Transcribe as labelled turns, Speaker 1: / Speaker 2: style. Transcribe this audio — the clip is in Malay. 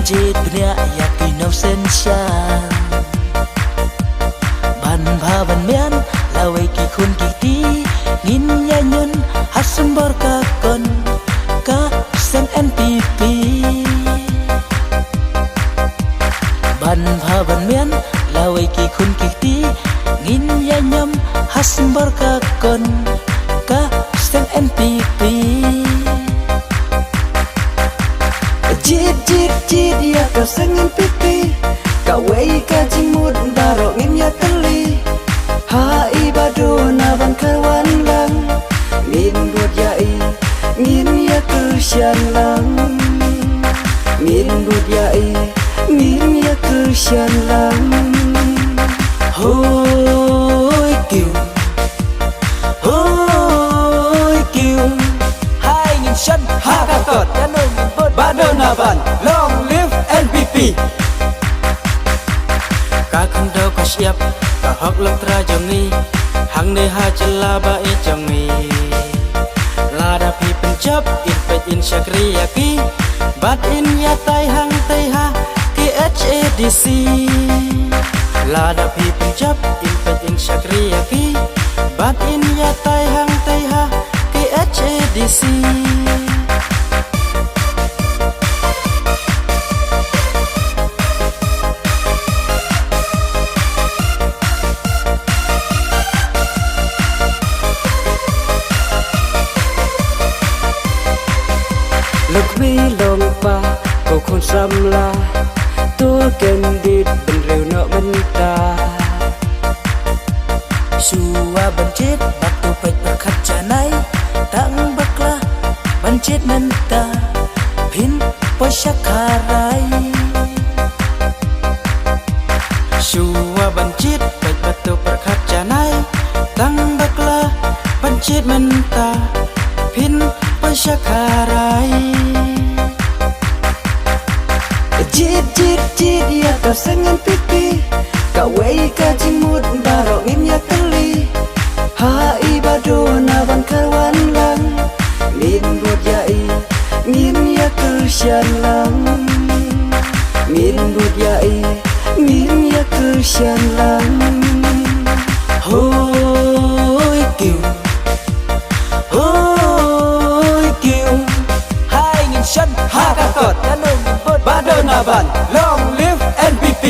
Speaker 1: jit dunia yakin no senshan ban bha ban mian lawai ki khun ki ti ngin ya nyun hasum bor ka kon ka sen npp ban bha ban mian lawai ki khun ki ti ngin ya nyam hasum bor ka kon ka sen npp
Speaker 2: jit jit jit ya ka sengin pipi ka wei ka jimut baro ngin ya teli ha ibado na ban karwan lang ngin buat ya i ngin ya kersian lang ngin buat ya i ngin ya kersian lang
Speaker 1: hoi kiu hai nghìn sân
Speaker 2: ha ka kot
Speaker 1: đã nổi nghìn bớt
Speaker 2: Badona ban long live NPP
Speaker 1: ka khun đâu ka siap ka hok lok tra jongi hang ne ha chela ba e jongi la da pi pen chap in pe in shakri yaki bat in ya tai hang tai ha KHADC la da pi pen chap in pe in shakri yaki bat in ya tai hang tai ha KHADC
Speaker 2: lục mi long pa cô khôn sam la tua ken dit bên rêu nọ bên ta
Speaker 1: Suwa bancit batu pait berkat janai tang bakla bancit menta pin posyakarai Suwa bancit pait batu berkat janai tang bakla bancit menta pin posyakarai
Speaker 2: jit jit jit ya ka sengin pipi ka wei ka jimut baro ngin ya teli ha ibado na ban karwan lang ngin buat ya i ngin ya kersian lang ngin buat ya i ngin ya kersian lang
Speaker 1: hoi kiu hai nghìn sân
Speaker 2: ha ka kot
Speaker 1: đã nổi nghìn bớt
Speaker 2: Badona ban long live NPP